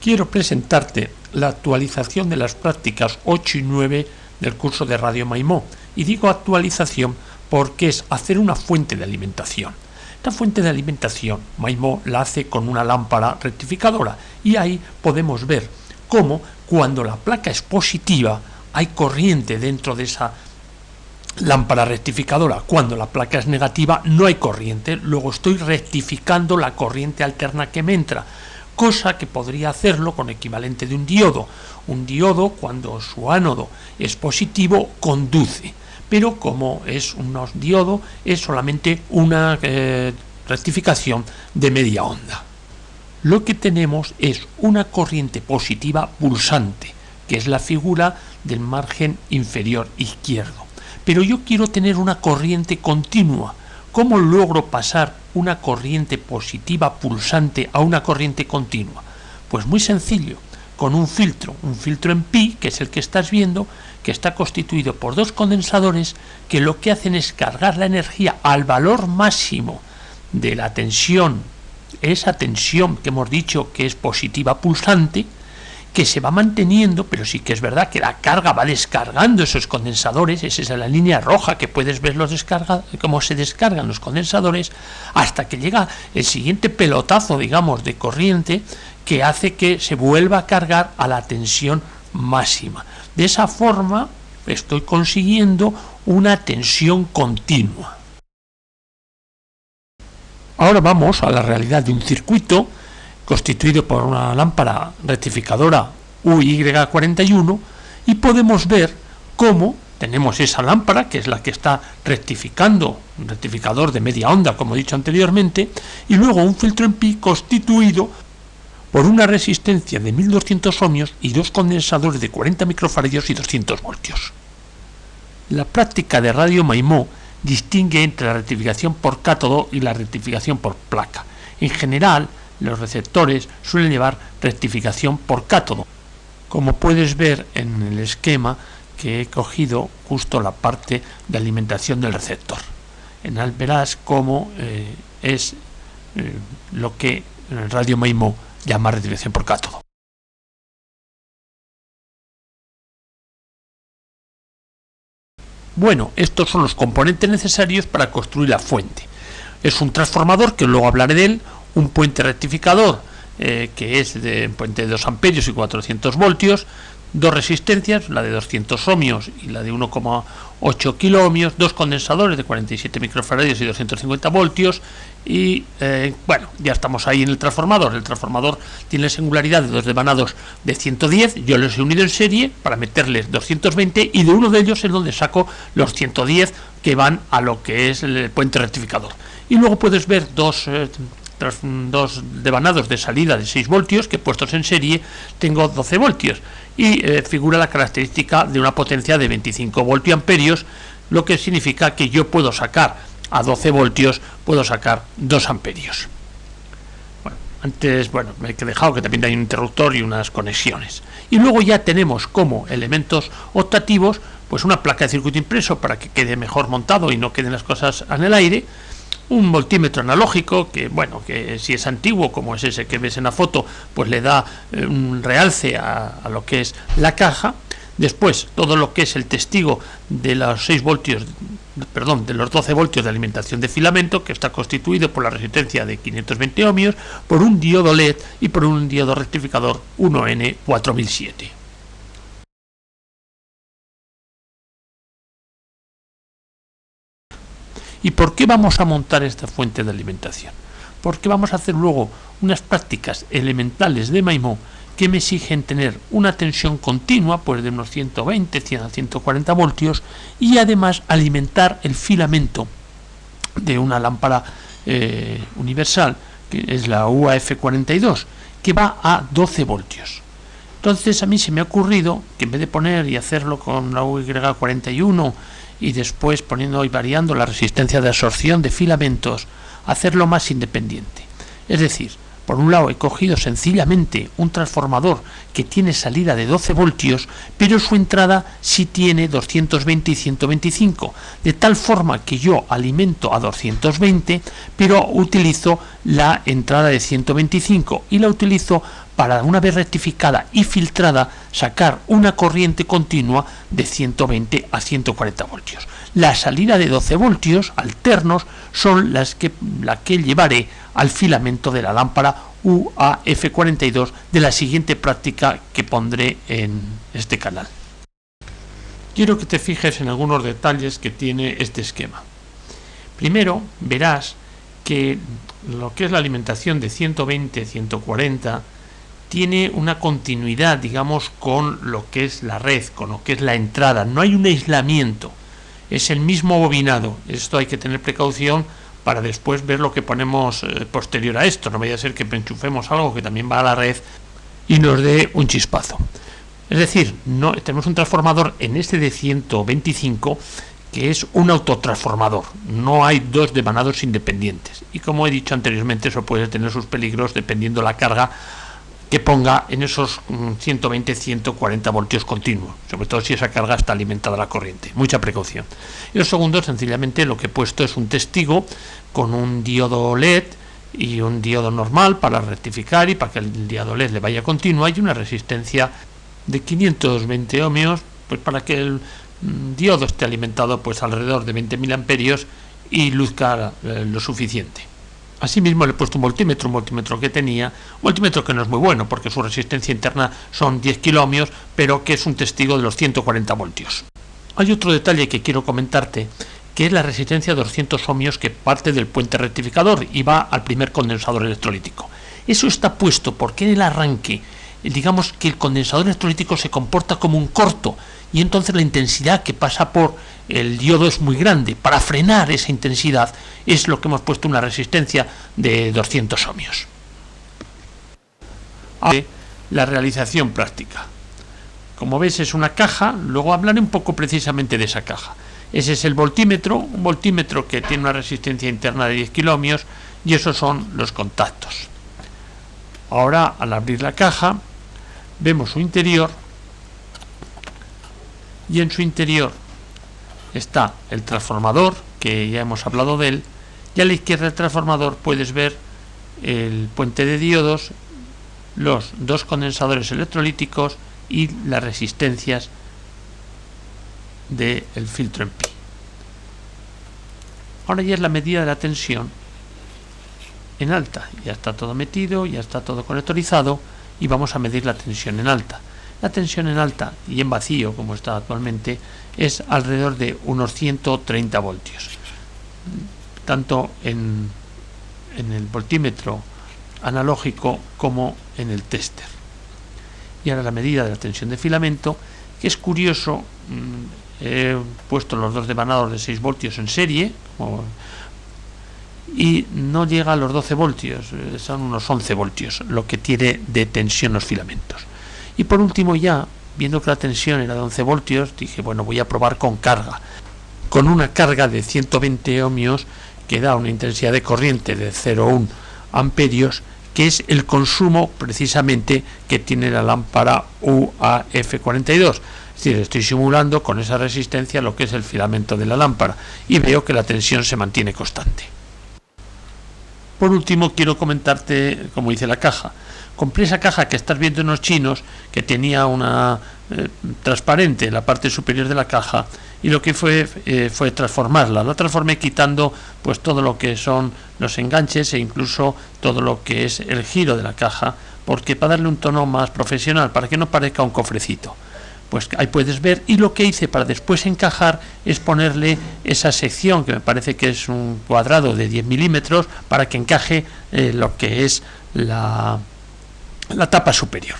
quiero presentarte la actualización de las prácticas 8 y 9 del curso de Radio Maimó. Y digo actualización porque es hacer una fuente de alimentación. Esta fuente de alimentación Maimó la hace con una lámpara rectificadora y ahí podemos ver cómo cuando la placa es positiva hay corriente dentro de esa lámpara rectificadora. Cuando la placa es negativa no hay corriente, luego estoy rectificando la corriente alterna que me entra, cosa que podría hacerlo con equivalente de un diodo. Un diodo, cuando su ánodo es positivo, conduce, pero como es un diodo es solamente una rectificación de media onda. Lo que tenemos es una corriente positiva pulsante, que es la figura del margen inferior izquierdo. Pero yo quiero tener una corriente continua. ¿Cómo logro pasar una corriente positiva pulsante a una corriente continua? Pues muy sencillo, con un filtro en pi, que es el que estás viendo, que está constituido por dos condensadores que lo que hacen es cargar la energía al valor máximo de la tensión, esa tensión que hemos dicho que es positiva pulsante, que se va manteniendo, pero sí que es verdad que la carga va descargando esos condensadores. Esa es la línea roja que puedes ver cómo se descargan los condensadores, hasta que llega el siguiente pelotazo, digamos, de corriente que hace que se vuelva a cargar a la tensión máxima. De esa forma estoy consiguiendo una tensión continua. Ahora vamos a la realidad de un circuito constituido por una lámpara rectificadora UY41 y podemos ver cómo tenemos esa lámpara, que es la que está rectificando, un rectificador de media onda, como he dicho anteriormente, y luego un filtro en pi constituido por una resistencia de 1200 ohmios y dos condensadores de 40 microfaradios y 200 voltios. La práctica de Radio Maimó distingue entre la rectificación por cátodo y la rectificación por placa. En general, los receptores suelen llevar rectificación por cátodo, como puedes ver en el esquema que he cogido justo la parte de alimentación del receptor. En él verás cómo es lo que Radio Maimó llama rectificación por cátodo. Bueno, estos son los componentes necesarios para construir la fuente. Es un transformador, que luego hablaré de él, un puente rectificador, que es de puente de 2 amperios y 400 voltios, dos resistencias, la de 200 ohmios y la de 1,8 kiloohmios, dos condensadores de 47 microfaradios y 250 voltios, y bueno, ya estamos ahí en el transformador. El transformador tiene la singularidad de dos devanados de 110, yo los he unido en serie para meterles 220, y de uno de ellos es donde saco los 110 que van a lo que es el puente rectificador. Y luego puedes ver dos devanados de salida de 6 voltios que puestos en serie tengo 12 voltios y figura la característica de una potencia de 25 voltiamperios, lo que significa que yo puedo sacar a 12 voltios, puedo sacar 2 amperios. Bueno, antes, me he dejado que también hay un interruptor y unas conexiones. Y luego ya tenemos como elementos optativos pues una placa de circuito impreso para que quede mejor montado y no queden las cosas en el aire, un voltímetro analógico que si es antiguo como es ese que ves en la foto, pues le da un realce a lo que es la caja. Después todo lo que es el testigo de los 12 voltios de alimentación de filamento, que está constituido por la resistencia de 520 ohmios, por un diodo LED y por un diodo rectificador 1N4007. ¿Y por qué vamos a montar esta fuente de alimentación? Porque vamos a hacer luego unas prácticas elementales de Maimó que me exigen tener una tensión continua, pues de unos 120, 100 a 140 voltios, y además alimentar el filamento de una lámpara universal, que es la UAF42, que va a 12 voltios. Entonces a mí se me ha ocurrido que en vez de poner y hacerlo con la UY41 y después poniendo y variando la resistencia de absorción de filamentos, hacerlo más independiente. Es decir, por un lado he cogido sencillamente un transformador que tiene salida de 12 voltios, pero su entrada sí tiene 220 y 125, de tal forma que yo alimento a 220, pero utilizo la entrada de 125 y la utilizo para, una vez rectificada y filtrada, sacar una corriente continua de 120 a 140 voltios. La salida de 12 voltios alternos son la que llevaré al filamento de la lámpara UAF42 de la siguiente práctica que pondré en este canal. Quiero que te fijes en algunos detalles que tiene este esquema. Primero, verás que lo que es la alimentación de 120-140 tiene una continuidad, digamos, con lo que es la red, con lo que es la entrada. No hay un aislamiento, es el mismo bobinado. Esto hay que tener precaución para después ver lo que ponemos posterior a esto. No vaya a ser que enchufemos algo que también va a la red y nos dé un chispazo. Es decir, no tenemos un transformador en este de 125 que es un autotransformador. No hay dos devanados independientes. Y como he dicho anteriormente, eso puede tener sus peligros dependiendo la carga que ponga en esos 120-140 voltios continuos, sobre todo si esa carga está alimentada a la corriente. Mucha precaución. Y lo segundo, sencillamente lo que he puesto es un testigo con un diodo LED y un diodo normal para rectificar y para que el diodo LED le vaya continua, y una resistencia de 520 ohmios, pues para que el diodo esté alimentado pues alrededor de 20.000 amperios y luzca lo suficiente. Asimismo le he puesto un multímetro que tenía, un multímetro que no es muy bueno porque su resistencia interna son 10 kiloohmios, pero que es un testigo de los 140 voltios. Hay otro detalle que quiero comentarte, que es la resistencia de 200 ohmios que parte del puente rectificador y va al primer condensador electrolítico. Eso está puesto porque en el arranque, digamos que el condensador electrolítico se comporta como un corto y entonces la intensidad que pasa por el diodo es muy grande. Para frenar esa intensidad es lo que hemos puesto una resistencia de 200 ohmios. Ahora, la realización práctica. Como ves, es una caja. Luego hablaré un poco precisamente de esa caja. Ese es el voltímetro, un voltímetro que tiene una resistencia interna de 10 kiloohmios, y esos son los contactos. Ahora, al abrir la caja, vemos su interior, y en su interior está el transformador, que ya hemos hablado de él, y a la izquierda del transformador puedes ver el puente de diodos, los dos condensadores electrolíticos y las resistencias del filtro en pi. Ahora ya es la medida de la tensión en alta. Ya está todo metido, ya está todo conectorizado y vamos a medir la tensión en alta. La tensión en alta y en vacío, como está actualmente, es alrededor de unos 130 voltios, tanto en el voltímetro analógico como en el tester. Y ahora la medida de la tensión de filamento, que es curioso, he puesto los dos devanados de 6 voltios en serie y no llega a los 12 voltios, son unos 11 voltios lo que tiene de tensión los filamentos. Y por último, ya viendo que la tensión era de 11 voltios, dije, bueno, voy a probar con carga, con una carga de 120 ohmios que da una intensidad de corriente de 0,1 amperios, que es el consumo precisamente que tiene la lámpara UAF42. Es decir, estoy simulando con esa resistencia lo que es el filamento de la lámpara y veo que la tensión se mantiene constante. Por último, quiero comentarte cómo hice la caja. Compré esa caja que estás viendo en los chinos, que tenía una transparente en la parte superior de la caja, y lo que fue transformarla. La transformé quitando pues todo lo que son los enganches e incluso todo lo que es el giro de la caja, porque para darle un tono más profesional, para que no parezca un cofrecito. Pues ahí puedes ver, y lo que hice para después encajar es ponerle esa sección, que me parece que es un cuadrado de 10 milímetros, para que encaje lo que es la tapa superior.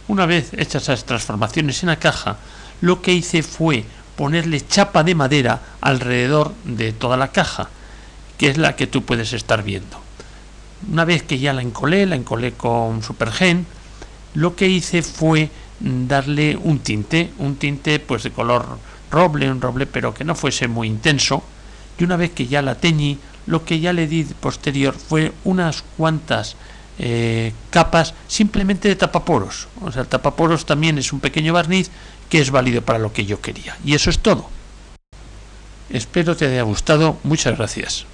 Una vez hechas esas transformaciones en la caja, lo que hice fue ponerle chapa de madera alrededor de toda la caja, que es la que tú puedes estar viendo. Una vez que ya la encolé con Supergen, lo que hice fue darle un tinte pues de color roble, un roble pero que no fuese muy intenso, y una vez que ya la teñí, lo que ya le di posterior fue unas cuantas capas simplemente de tapaporos. O sea, el tapaporos también es un pequeño barniz que es válido para lo que yo quería, y eso es todo. Espero te haya gustado. Muchas gracias.